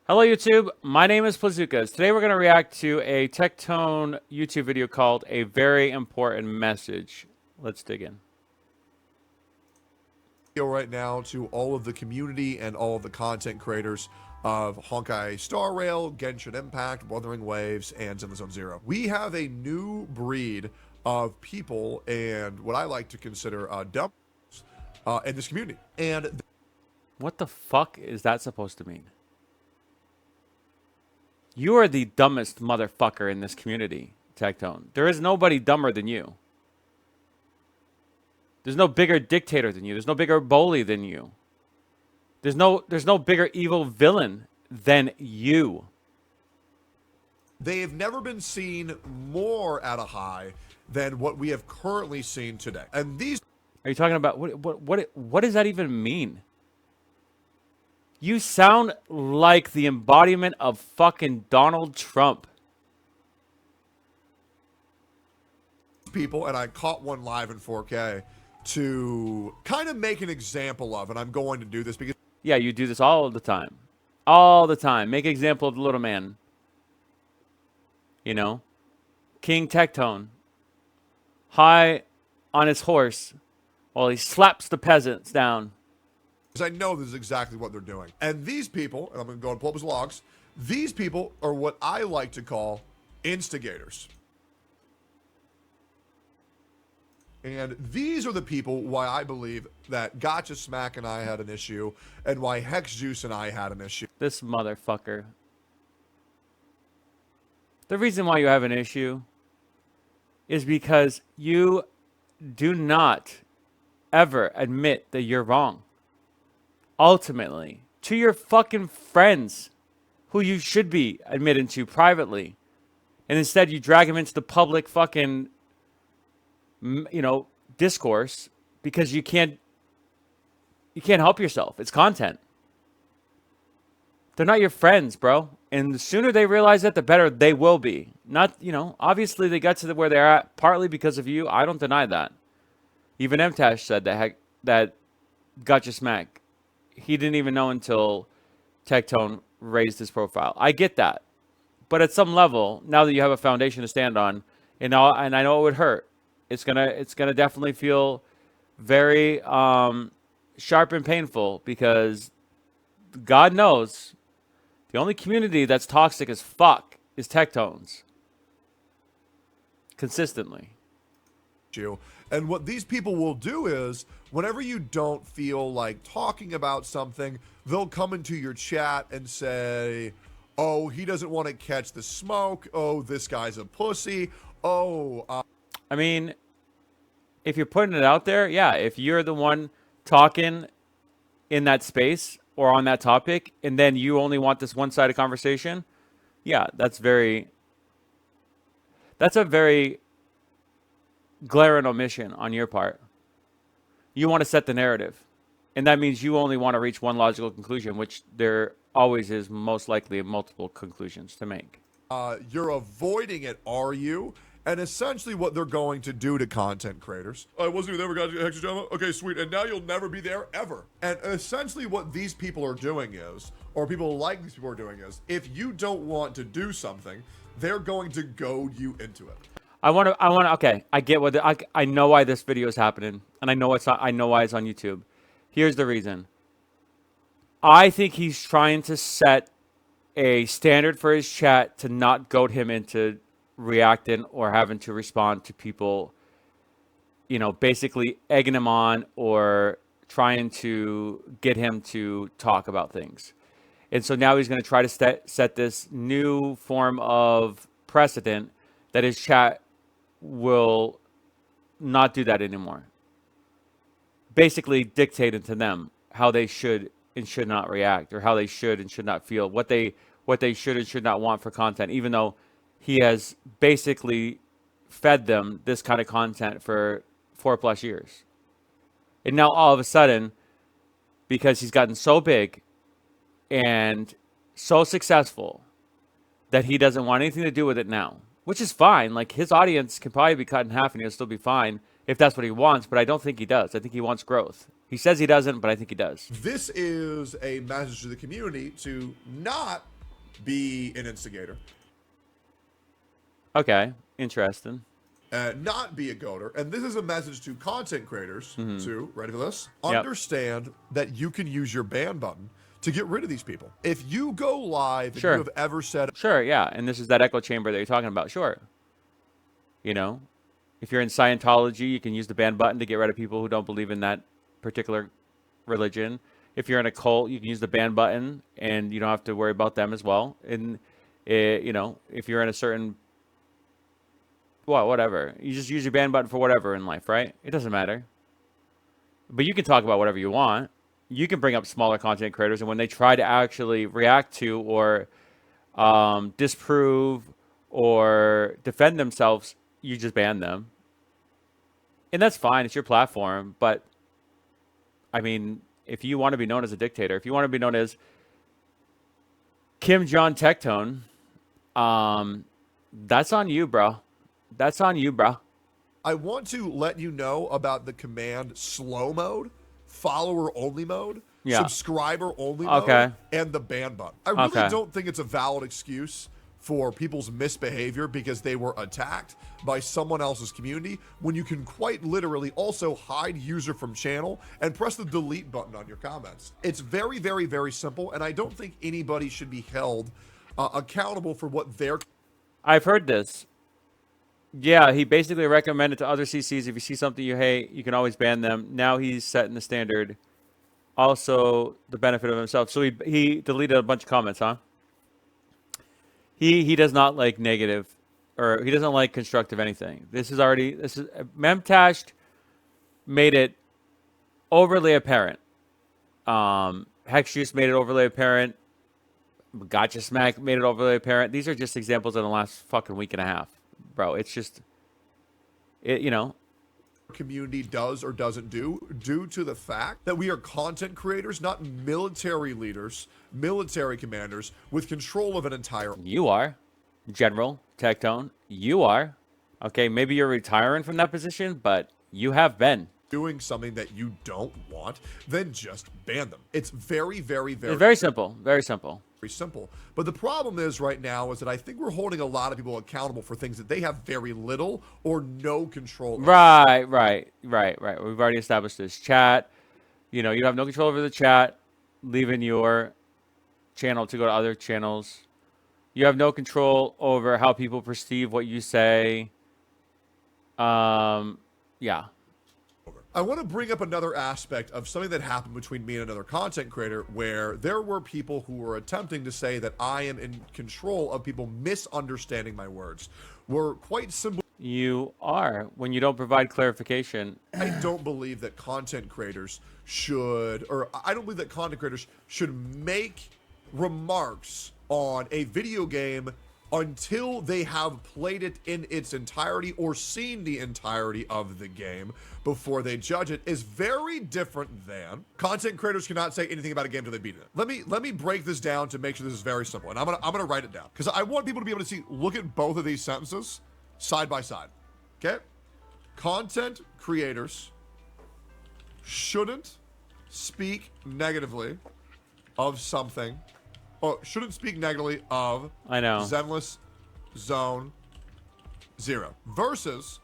Hello YouTube, my name is Plazukas. Today we're going to react to a Tectone YouTube video called A Very Important Message. Let's dig in. Right now to all of the community and all of the content creators of Honkai Star Rail, Genshin Impact, Wuthering Waves, and Zenless Zone Zero. We have a new breed of people and what I like to consider dumb in this community. And What the fuck is that supposed to mean? You are the dumbest motherfucker in this community, Tectone. There is nobody dumber than you. There's no bigger dictator than you. There's no bigger bully than you. There's no bigger evil villain than you. they have never been seen more at a high than what we have currently seen today. And these Are you talking about what does that even mean? You sound like the embodiment of fucking Donald Trump. people, and I caught one live in 4K to kind of make an example of, and I'm going to do this because Yeah, you do this all the time. All the time. Make an example of the little man. You know? King Tectone. High on his horse while he slaps the peasants down. I know this is exactly what they're doing. And these people, and I'm going to go and pull up his logs, these people are what I like to call instigators. And these are the people why I believe that Gotcha Smack and I had an issue, and why Hex Juice and I had an issue. This motherfucker. The reason why you have an issue is because you do not ever admit that you're wrong. Ultimately, to your fucking friends who you should be admitting to privately. And instead you drag them into the public fucking, discourse because you can't help yourself. It's content. They're not your friends, bro. And the sooner they realize that, the better they will be. Not, obviously they got to where they're at partly because of you. I don't deny that. Even MTash said that Gotcha Smack. He didn't even know until Tectone raised his profile. I get that. But at some level, now that you have a foundation to stand on, and I know it would hurt, it's gonna definitely feel very sharp and painful because God knows the only community that's toxic as fuck is Tectone's. Consistently. And what these people will do is, whenever you don't feel like talking about something, they'll come into your chat and say, oh, he doesn't want to catch the smoke. Oh, this guy's a pussy. Oh, I mean, if you're putting it out there, yeah, if you're the one talking in that space or on that topic, and then you only want this one-sided conversation, yeah, that's a very glaring omission on your part. You want to set the narrative, and that means you only want to reach one logical conclusion, which there always is most likely multiple conclusions to make. you're avoiding it, are you? And essentially what they're going to do to content creators. I wasn't even there, got Hex Drama. Okay, sweet. And now you'll never be there ever. And essentially what these people are doing is, or people like these people are doing is, if you don't want to do something, they're going to goad you into it. Okay, I get I know why this video is happening, and I know why it's on YouTube. Here's the reason. I think he's trying to set a standard for his chat to not goad him into reacting or having to respond to people, basically egging him on or trying to get him to talk about things. And so now he's going to try to set this new form of precedent that his chat will not do that anymore. Basically dictating to them how they should and should not react, or how they should and should not feel, what they should and should not want for content, even though he has basically fed them this kind of content for 4+ years. And now all of a sudden, because he's gotten so big and so successful, that he doesn't want anything to do with it now, which is fine. Like, his audience can probably be cut in half and he'll still be fine if that's what he wants, but I don't think he does. I think he wants growth. He says he doesn't, but I think he does. This is a message to the community to not be an instigator, Okay, interesting. not be a goater. And this is a message to content creators to, ready for this? Yep. Understand that you can use your ban button to get rid of these people. If you go live and Sure. you have ever said, Sure, yeah, and this is that echo chamber that you're talking about. Sure. You know, if you're in Scientology, you can use the ban button to get rid of people who don't believe in that particular religion. If you're in a cult, you can use the ban button, and you don't have to worry about them as well. And you know, if you're in a certain, well, whatever, you just use your ban button for whatever in life, right? It doesn't matter. But you can talk about whatever you want. You can bring up smaller content creators, and when they try to actually react to or disprove or defend themselves, you just ban them. And that's fine. It's your platform. But, I mean, if you want to be known as a dictator, if you want to be known as Kim Jong Tectone, that's on you, bro. That's on you, bro. I want to let you know about the command slow mode, follower only mode, Yeah. subscriber only Okay. mode, and the ban button. I really Okay. don't think it's a valid excuse for people's misbehavior because they were attacked by someone else's community when you can quite literally also hide user from channel and press the delete button on your comments. It's very, very, very simple, and I don't think anybody should be held accountable for what their I've heard this. Yeah, he basically recommended to other CCs, if you see something you hate, you can always ban them. Now he's setting the standard. Also, the benefit of himself. So he deleted a bunch of comments, huh? He does not like negative, or he doesn't like constructive anything. This is Memtashed made it overly apparent. Hexjuice made it overly apparent. Gotcha Smack made it overly apparent. These are just examples in the last fucking week and a half, bro. It's just, you know. Community does or doesn't do due to the fact that we are content creators, not military leaders, military commanders with control of an entire. You are, General Tectone. You are. Okay, maybe you're retiring from that position, but you have been. Doing something that you don't want, then just ban them. It's very, very, very, It's very simple. Very simple. very simple. But the problem is right now is that I think we're holding a lot of people accountable for things that they have very little or no control over. Right. We've already established this. Chat, you know, you have no control over the chat, leaving your channel to go to other channels. You have no control over how people perceive what you say. Yeah. I want to bring up another aspect of something that happened between me and another content creator where there were people who were attempting to say that I am in control of people misunderstanding my words. Were quite simple. You are, when you don't provide clarification. I don't believe that content creators should, or I don't believe that content creators should make remarks on a video game until they have played it in its entirety or seen the entirety of the game before they judge it is very different than content creators cannot say anything about a game until they beat it. Let me break this down to make sure this is very simple, and I'm gonna write it down because I want people to be able to see. Look at both of these sentences side by side. Okay, content creators shouldn't speak negatively of something. Oh, shouldn't speak negatively of I know. Zenless Zone Zero versus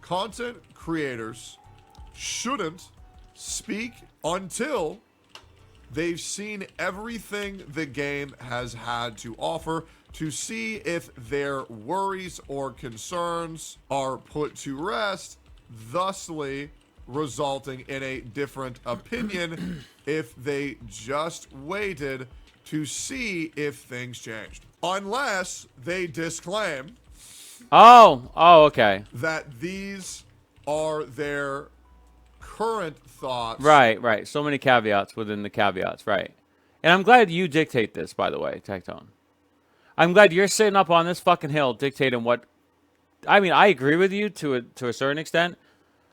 content creators shouldn't speak until they've seen everything the game has had to offer to see if their worries or concerns are put to rest, thusly resulting in a different opinion if they just waited to see if things changed. Unless they disclaim Oh, okay. that these are their current thoughts. Right. So many caveats within the caveats, right. And I'm glad you dictate this, by the way, Tectone. I'm glad you're sitting up on this fucking hill dictating what... I mean, I agree with you to a certain extent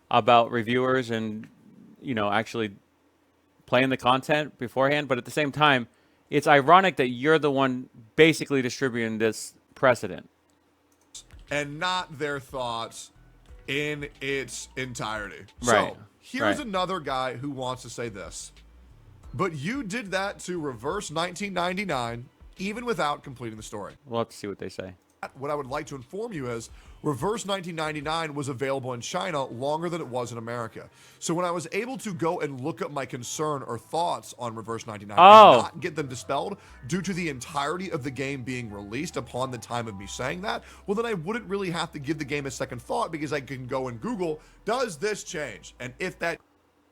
about reviewers and, you know, actually playing the content beforehand, but at the same time, it's ironic that you're the one basically distributing this precedent. And not their thoughts in its entirety. Right. So, here's Right. another guy who wants to say this. But you did that to reverse 1999 even without completing the story. We'll have to see what they say. What I would like to inform you is Reverse 1999 was available in China longer than it was in America. So when I was able to go and look up my concern or thoughts on Reverse 99 and not get them dispelled due to the entirety of the game being released upon the time of me saying that, well, then I wouldn't really have to give the game a second thought because I can go and Google, does this change? And if that...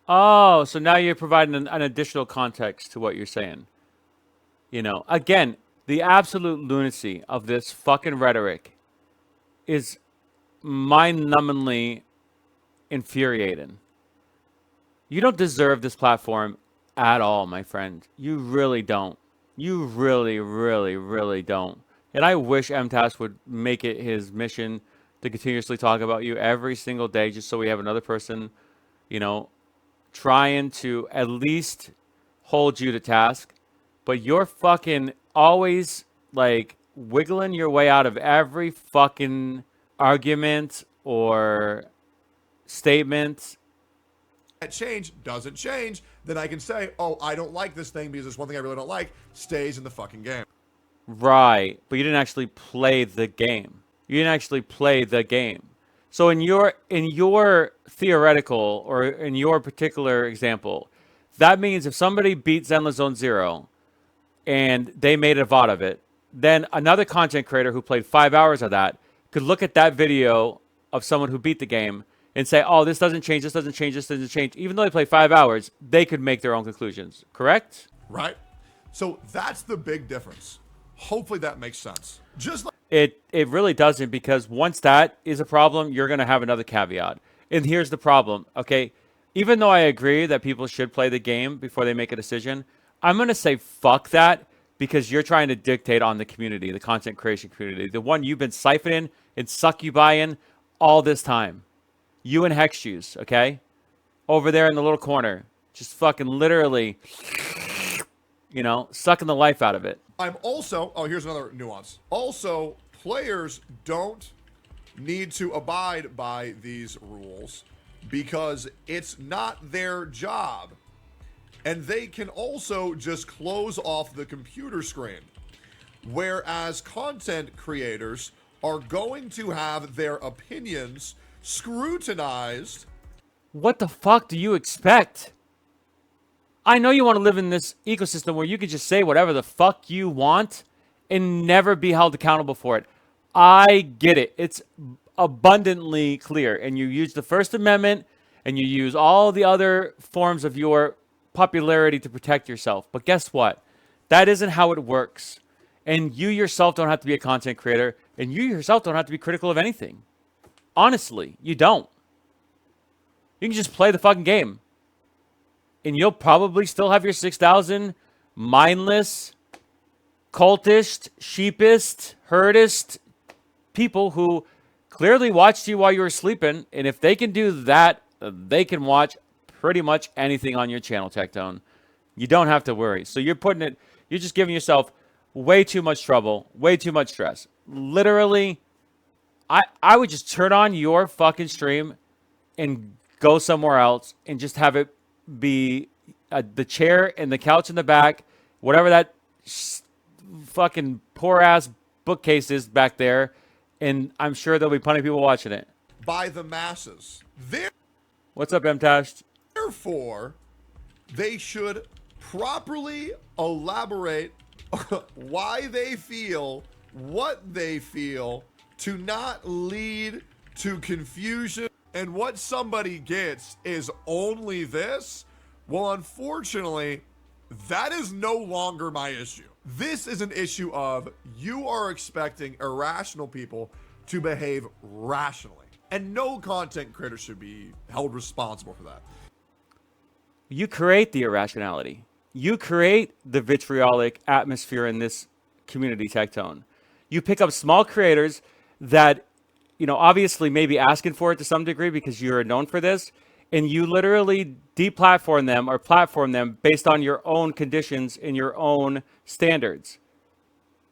Oh, so now you're providing an additional context to what you're saying. You know, again, the absolute lunacy of this fucking rhetoric is mind-numbingly infuriating. You don't deserve this platform at all, my friend. You really don't. You really, really, really don't. And I wish MTask would make it his mission to continuously talk about you every single day just so we have another person, you know, trying to at least hold you to task. But you're fucking always, like, wiggling your way out of every fucking argument or statement. That change doesn't change, then I can say, oh, I don't like this thing because there's one thing I really don't like, stays in the fucking game. Right, but you didn't actually play the game. You didn't actually play the game. So in your theoretical or in your particular example, that means if somebody beat Zenless Zone Zero and they made a VOD of it, then another content creator who played 5 hours of that could look at that video of someone who beat the game and say, oh, this doesn't change, this doesn't change, this doesn't change. Even though they played 5 hours, they could make their own conclusions. Correct? Right? So that's the big difference. Hopefully that makes sense. Just like It really doesn't, because once that is a problem, you're going to have another caveat. And here's the problem, okay? Even though I agree that people should play the game before they make a decision, I'm going to say fuck that, because you're trying to dictate on the community, the content creation community, the one you've been siphoning and succubusing all this time. You and Hex Juice, okay? Over there in the little corner, just fucking literally, you know, sucking the life out of it. I'm also, oh, here's another nuance. Also, players don't need to abide by these rules because it's not their job. And they can also just close off the computer screen. Whereas content creators are going to have their opinions scrutinized. What the fuck do you expect? I know you want to live in this ecosystem where you can just say whatever the fuck you want and never be held accountable for it. I get it. It's abundantly clear. And you use the First Amendment and you use all the other forms of your popularity to protect yourself. But guess what? That isn't how it works. And you yourself don't have to be a content creator, and you yourself don't have to be critical of anything. Honestly, you don't. You can just play the fucking game. And you'll probably still have your 6,000 mindless, cultist, sheepist, herdist people who clearly watched you while you were sleeping. And if they can do that, they can watch pretty much anything on your channel, Tectone. You don't have to worry. So you're just giving yourself way too much trouble, way too much stress. Literally, I would just turn on your fucking stream and go somewhere else and just have it be the chair and the couch in the back, whatever that fucking poor ass bookcase is back there, and I'm sure there'll be plenty of people watching it. By the masses. What's up, MTash? Therefore, they should properly elaborate why they feel what they feel to not lead to confusion. And what somebody gets is only this. Well, unfortunately, that is no longer my issue. This is an issue of you are expecting irrational people to behave rationally. And no content creator should be held responsible for that. You create the irrationality. You create the vitriolic atmosphere in this community, Tectone. You pick up small creators that, you know, obviously maybe asking for it to some degree because you're known for this, and you literally deplatform them or platform them based on your own conditions and your own standards.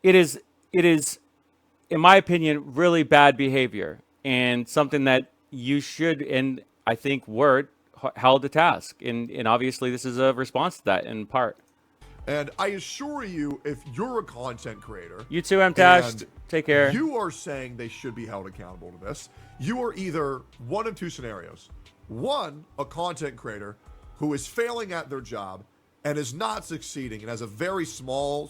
It is, in my opinion, really bad behavior and something that you should, and I think were held to task. And obviously this is a response to that in part. And I assure you, if you're a content creator, You too, MTash. and Take care. you are saying they should be held accountable to this, you are either one of two scenarios. One, a content creator who is failing at their job and is not succeeding and has a very small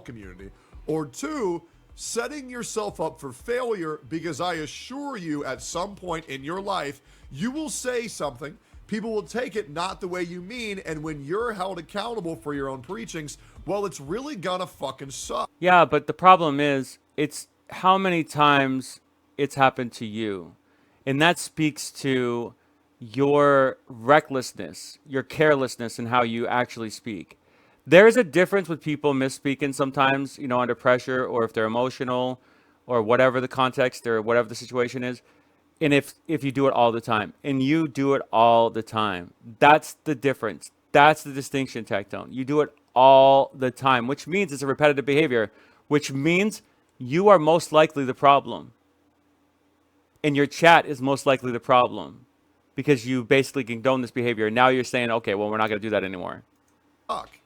community. Or two, setting yourself up for failure, because I assure you at some point in your life, you will say something, people will take it not the way you mean, and when you're held accountable for your own preachings, well, it's really gonna fucking suck. Yeah, but the problem is, it's how many times it's happened to you. And that speaks to your recklessness, your carelessness in how you actually speak. There is a difference with people misspeaking sometimes, under pressure, or if they're emotional, or whatever the context or whatever the situation is. And if you do it all the time, and you do it all the time, that's the difference. That's the distinction, Tectone. You do it all the time, which means it's a repetitive behavior, which means you are most likely the problem. And your chat is most likely the problem, because you basically condone this behavior. Now you're saying, okay, well, we're not going to do that anymore.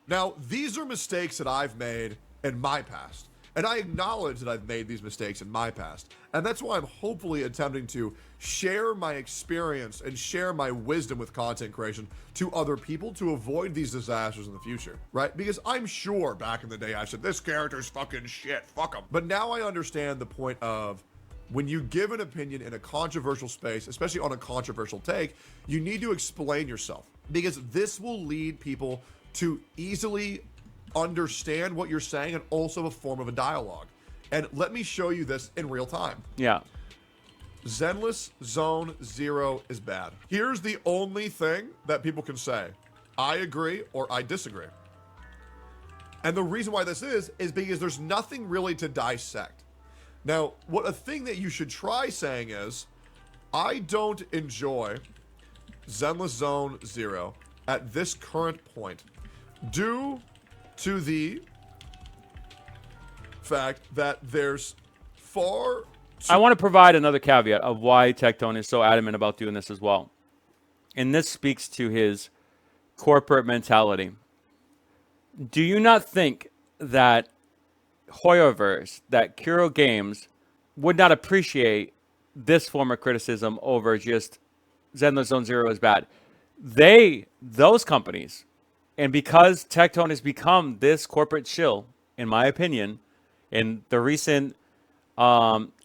Now, these are mistakes that I've made in my past. And I acknowledge that I've made these mistakes in my past. And that's why I'm hopefully attempting to share my experience and share my wisdom with content creation to other people to avoid these disasters in the future, right? Because I'm sure back in the day I said, this character's fucking shit, fuck him. But now I understand the point of, when you give an opinion in a controversial space, especially on a controversial take, you need to explain yourself, because this will lead people to easily understand what you're saying, and also a form of a dialogue. And let me show you this in real time. Yeah. Zenless Zone Zero is bad. Here's the only thing that people can say: I agree or I disagree. And the reason why this is because there's nothing really to dissect. Now, a thing that you should try saying is, I don't enjoy Zenless Zone Zero at this current point, due to the fact that there's far I want to provide another caveat of why Tectone is so adamant about doing this as well. And this speaks to his corporate mentality. Do you not think that Hoyoverse, that Kuro Games would not appreciate this form of criticism over just Zenless Zone Zero is bad? Those companies, and because Tectone has become this corporate shill, in my opinion, in the recent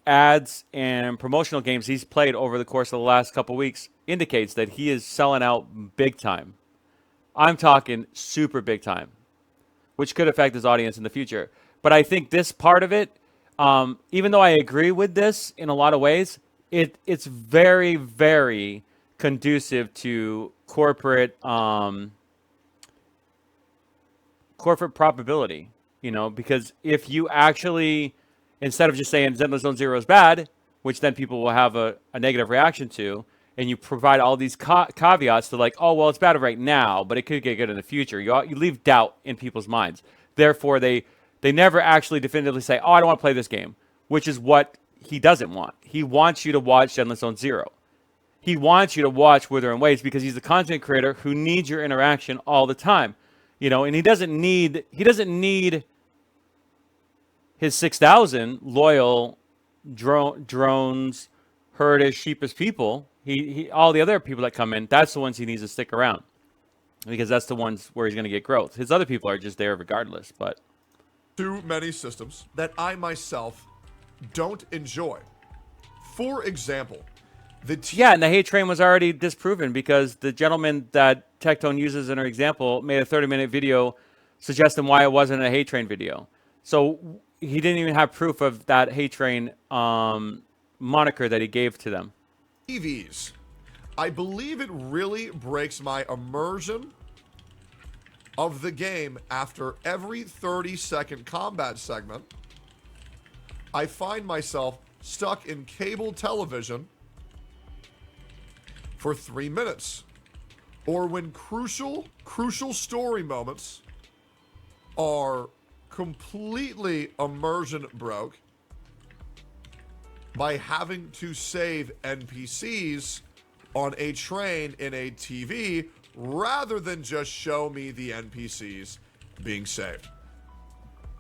ads and promotional games he's played over the course of the last couple weeks, indicates that he is selling out big time. I'm talking super big time, which could affect his audience in the future. But I think this part of it, even though I agree with this in a lot of ways, it's very, very conducive to corporate probability, because if you actually, instead of just saying Zenless Zone Zero is bad, which then people will have a negative reaction to, and you provide all these caveats to like, oh, well, it's bad right now, but it could get good in the future. You leave doubt in people's minds. Therefore, they never actually definitively say, oh, I don't want to play this game, which is what he doesn't want. He wants you to watch Zenless Zone Zero. He wants you to watch Wither and Waves because he's the content creator who needs your interaction all the time. And he doesn't need his 6,000 loyal drones, herdish, sheepish people. He all the other people that come in, that's the ones he needs to stick around, because that's the ones where he's going to get growth. His other people are just there regardless. But too many systems that I myself don't enjoy. For example, and the hate train was already disproven, because the gentleman that Tectone uses in our example made a 30-minute video suggesting why it wasn't a hate train video. So he didn't even have proof of that hate train moniker that he gave to them. EVs. I believe it really breaks my immersion of the game after every 30-second combat segment. I find myself stuck in cable television for 3 minutes, or when crucial story moments are completely immersion broke by having to save NPCs on a train in a TV rather than just show me the NPCs being saved.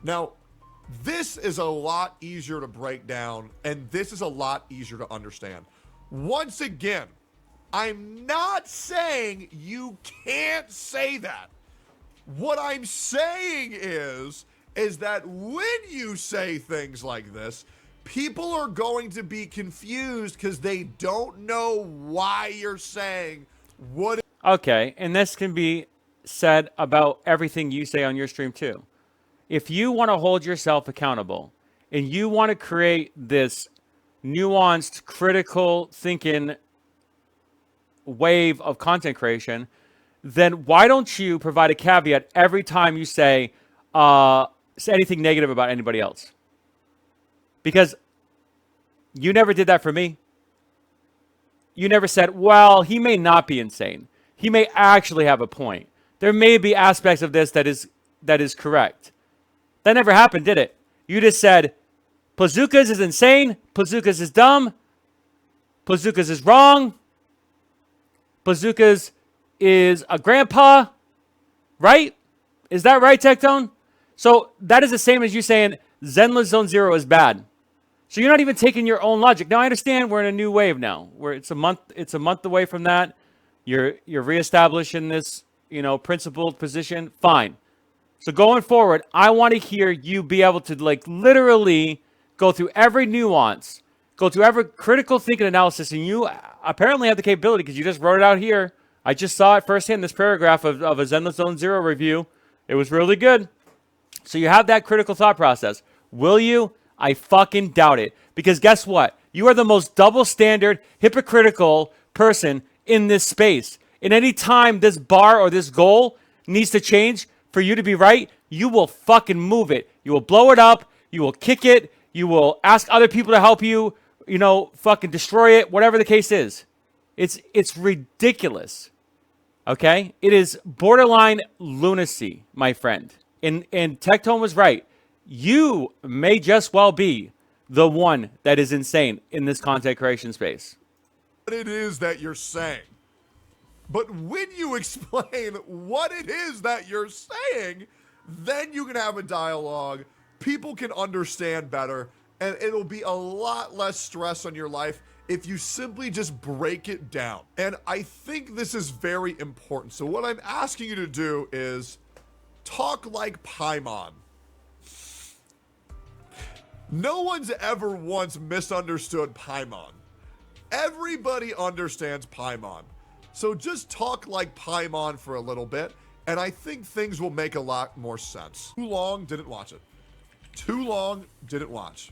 Now, this is a lot easier to break down, and this is a lot easier to understand. Once again, I'm not saying you can't say that. What I'm saying is that when you say things like this, people are going to be confused because they don't know why you're saying what. Okay, and this can be said about everything you say on your stream too. If you want to hold yourself accountable and you want to create this nuanced, critical thinking wave of content creation, then why don't you provide a caveat every time you say anything negative about anybody else? Because you never did that for me. You never said, well, he may not be insane. He may actually have a point. There may be aspects of this that is correct. That never happened, did it? You just said, Plazookas is insane. Plazookas is dumb. Plazookas is wrong. Plazookas is a grandpa. Right? Is that right, Tectone? So that is the same as you saying Zenless Zone Zero is bad. So you're not even taking your own logic. Now I understand we're in a new wave now, where it's a month away from that. You're reestablishing this, principled position. Fine. So going forward, I want to hear you be able to literally go through every nuance, go through every critical thinking analysis, and you apparently have the capability because you just wrote it out here. I just saw it firsthand, this paragraph of a Zenless Zone Zero review. It was really good. So you have that critical thought process. Will you? I fucking doubt it. Because guess what? You are the most double standard, hypocritical person in this space. And any time this bar or this goal needs to change for you to be right, you will fucking move it. You will blow it up. You will kick it. You will ask other people to help you, fucking destroy it, whatever the case is. It's ridiculous. Okay? It is borderline lunacy, my friend. And Tectone was right. You may just well be the one that is insane in this content creation space. What it is that you're saying. But when you explain what it is that you're saying, then you can have a dialogue. People can understand better, and it'll be a lot less stress on your life if you simply just break it down. And I think this is very important. So what I'm asking you to do is talk like Paimon. No one's ever once misunderstood Paimon. Everybody understands Paimon. So just talk like Paimon for a little bit, and I think things will make a lot more sense. Too long, didn't watch it. Too long, didn't watch.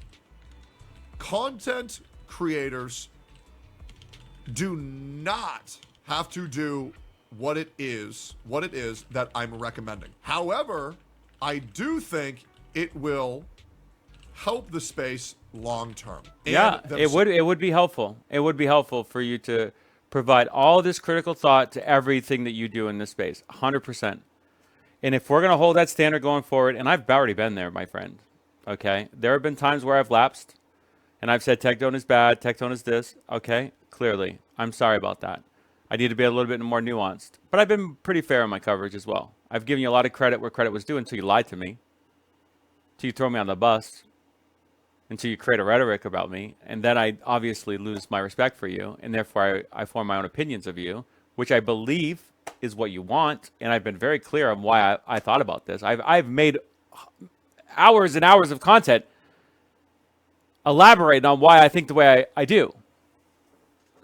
Content creators do not have to do what it is that I'm recommending. However, I do think it will help the space long term. Yeah, it would be helpful. It would be helpful for you to provide all this critical thought to everything that you do in this space, 100%. And if we're going to hold that standard going forward, and I've already been there, my friend, okay? There have been times where I've lapsed, and I've said Tectone is bad, Tectone is this, okay? Clearly, I'm sorry about that. I need to be a little bit more nuanced. But I've been pretty fair in my coverage as well. I've given you a lot of credit where credit was due until you lied to me, until you throw me on the bus, until you create a rhetoric about me, and then I obviously lose my respect for you, and therefore I form my own opinions of you, which I believe is what you want, and I've been very clear on why I thought about this. I've made hours and hours of content elaborating on why I think the way I do.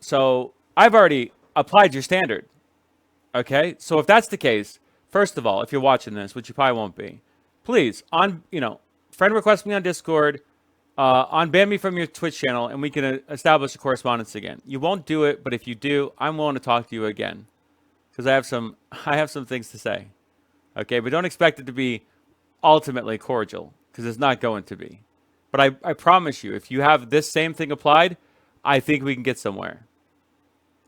So I've already applied your standard, okay? So if that's the case, first of all, if you're watching this, which you probably won't be, please, friend request me on Discord, unban me from your Twitch channel, and we can establish a correspondence again. You won't do it, but if you do, I'm willing to talk to you again, because I have some things to say. Okay, but don't expect it to be ultimately cordial, because it's not going to be. But I promise you, if you have this same thing applied, I think we can get somewhere.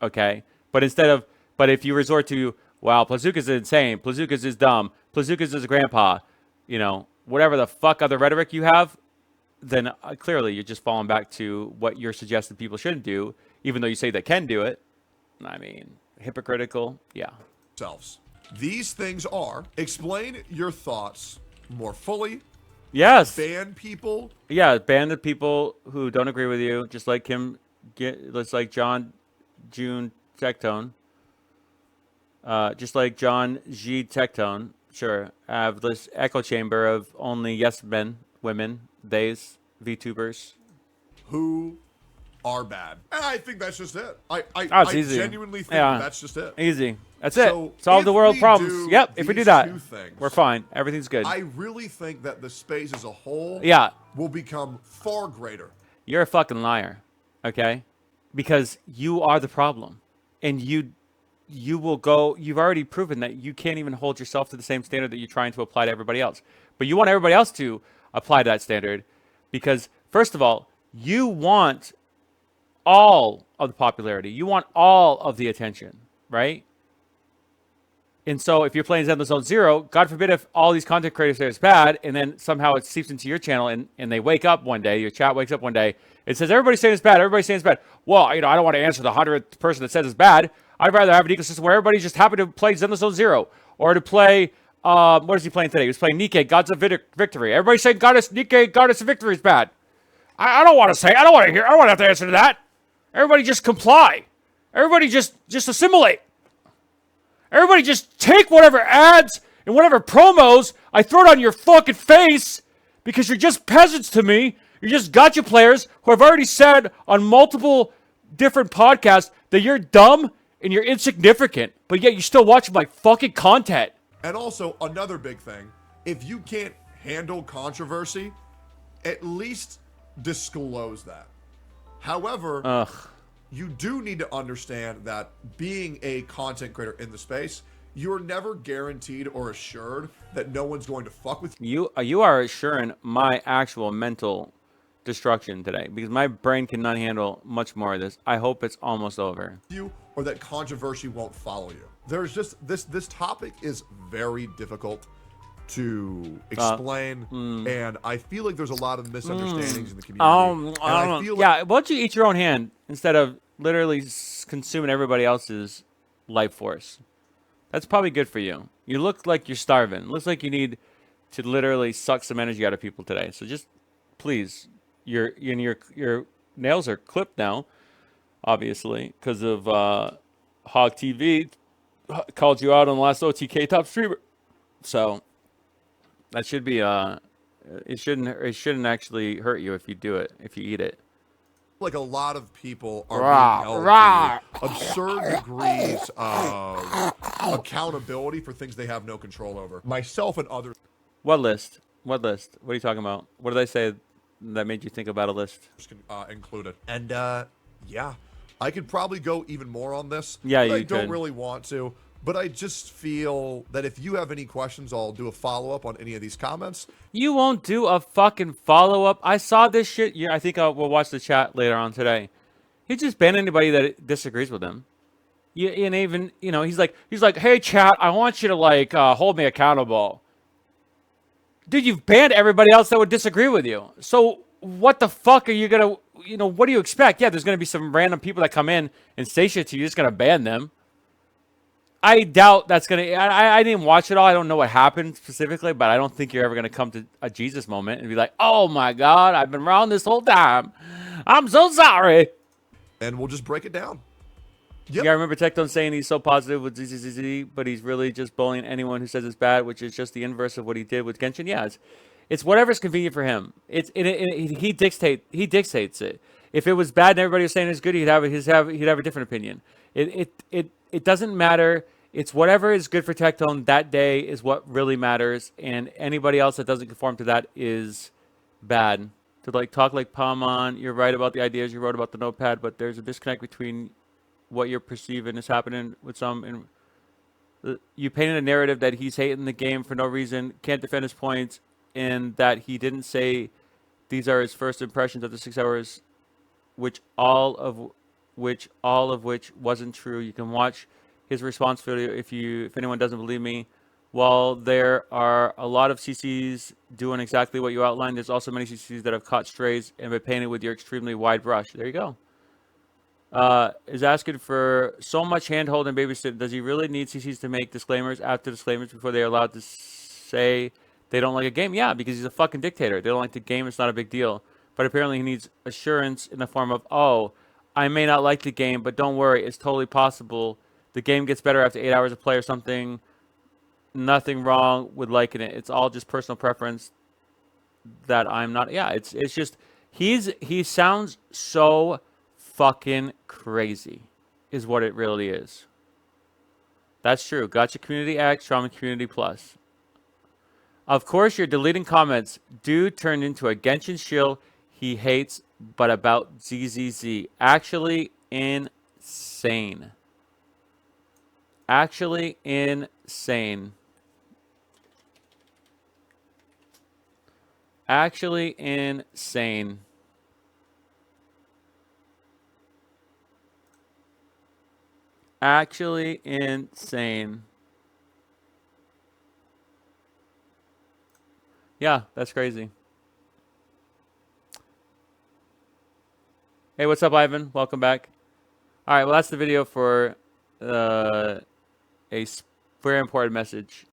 Okay, but if you resort to, wow, Plazookas is insane, Plazookas is dumb, Plazookas is a grandpa, whatever the fuck other rhetoric you have, then clearly you're just falling back to what you're suggesting people shouldn't do, even though you say they can do it. I mean, hypocritical, yeah. Selves. These things are explain your thoughts more fully, Yes. ban people. Yeah, ban the people who don't agree with you, just like just like John June Tectone. Just like John G. Tectone. Sure. Have this echo chamber of only yes men, women, theys, VTubers. Who are bad. And I think that's just it. I it's easy. genuinely think Yeah. that's just it. Easy. That's So it. Solve if the world we problems. do Yep. If we do these that, two things, we're fine. Everything's good. I really think that the space as a whole Yeah. will become far greater. You're a fucking liar. Okay? Because you are the problem. And you will go, you've already proven that you can't even hold yourself to the same standard that you're trying to apply to everybody else. But you want everybody else to apply that standard because, first of all, you want all of the popularity. You want all of the attention, right? And so if you're playing Zenless Zone Zero, God forbid if all these content creators say it's bad and then somehow it seeps into your channel and they wake up one day, your chat wakes up one day, it says, everybody's saying it's bad, everybody's saying it's bad. Well, I don't want to answer the 100th person that says it's bad. I'd rather have an ecosystem where everybody's just happy to play Zenless Zone Zero or to play, what is he playing today? He was playing Nikke, Gods of Victory. Everybody's saying Nikke, Goddess of Victory is bad. I don't want to say, I don't want to hear, I don't want to have to answer to that. Everybody just comply. Everybody just assimilate. Everybody just take whatever ads and whatever promos I throw it on your fucking face because you're just peasants to me. You're just gotcha players who have already said on multiple different podcasts that you're dumb and you're insignificant, but yet you still watch my fucking content. And also, another big thing, if you can't handle controversy, at least disclose that. However, you do need to understand that being a content creator in the space, you're never guaranteed or assured that no one's going to fuck with You are assuring my actual mental destruction today because my brain cannot handle much more of this. I hope it's almost over. you or that controversy won't follow you. There's just this topic is very difficult to explain, and I feel like there's a lot of misunderstandings in the community. And I feel yeah, why don't you eat your own hand instead of literally consuming everybody else's life force? That's probably good for you. You look like you're starving. Looks like you need to literally suck some energy out of people today. So just please, your nails are clipped now, obviously, because of Hog TV called you out on the last OTK top streamer. So that should be it shouldn't actually hurt you if you do it, if you eat it. like a lot of people are being held to absurd degrees of accountability for things they have no control over. Myself and others. What list? What list? What are you talking about? What did I say that made you think about a list? Included. And yeah, I could probably go even more on this. Yeah, but I you don't could. really want to. But I just feel that if you have any questions, I'll do a follow-up on any of these comments. You won't do a fucking follow-up. I saw this shit. Yeah, I think we'll watch the chat later on today. He just banned anybody that disagrees with him. And even, he's like, hey, chat, I want you to, hold me accountable. Dude, you've banned everybody else that would disagree with you. So what the fuck are you going to, what do you expect? Yeah, there's going to be some random people that come in and say shit to you. You're just going to ban them. I doubt that's going to... I didn't watch it all. I don't know what happened specifically, but I don't think you're ever going to come to a Jesus moment and be like, oh, my God, I've been wrong this whole time. I'm so sorry. And we'll just break it down. Yep. Yeah, I remember Tectone saying he's so positive with ZZZZ, but he's really just bullying anyone who says it's bad, which is just the inverse of what he did with Genshin. Yeah, it's whatever's convenient for him. He dictates it. If it was bad and everybody was saying it's good, he'd have a different opinion. It doesn't matter. It's whatever is good for Tectone that day is what really matters, and anybody else that doesn't conform to that is bad. To talk like Palmon, you're right about the ideas you wrote about the notepad, but there's a disconnect between what you're perceiving is happening with some. And you painted a narrative that he's hating the game for no reason, can't defend his points, and that he didn't say these are his first impressions of the 6 hours, which all of which wasn't true. You can watch his response video if anyone doesn't believe me. While there are a lot of CCs doing exactly what you outlined, there's also many CCs that have caught strays and been painted with your extremely wide brush. There you go. Is asking for so much handhold and babysit. Does he really need CCs to make disclaimers after disclaimers before they are allowed to say they don't like a game? Yeah, because he's a fucking dictator. They don't like the game. It's not a big deal. But apparently he needs assurance in the form of, oh, I may not like the game, but don't worry. It's totally possible. The game gets better after 8 hours of play or something. Nothing wrong with liking it. It's all just personal preference that I'm not. Yeah, it's just he sounds so fucking crazy, is what it really is. That's true. Gotcha Community X, Trauma Community Plus. Of course, you're deleting comments. Dude turned into a Genshin shill he hates, but about ZZZ. Actually insane. Actually insane. Actually insane. Actually insane. Yeah, that's crazy. Hey, what's up, Ivan? Welcome back. All right, well, that's the video for a very important message.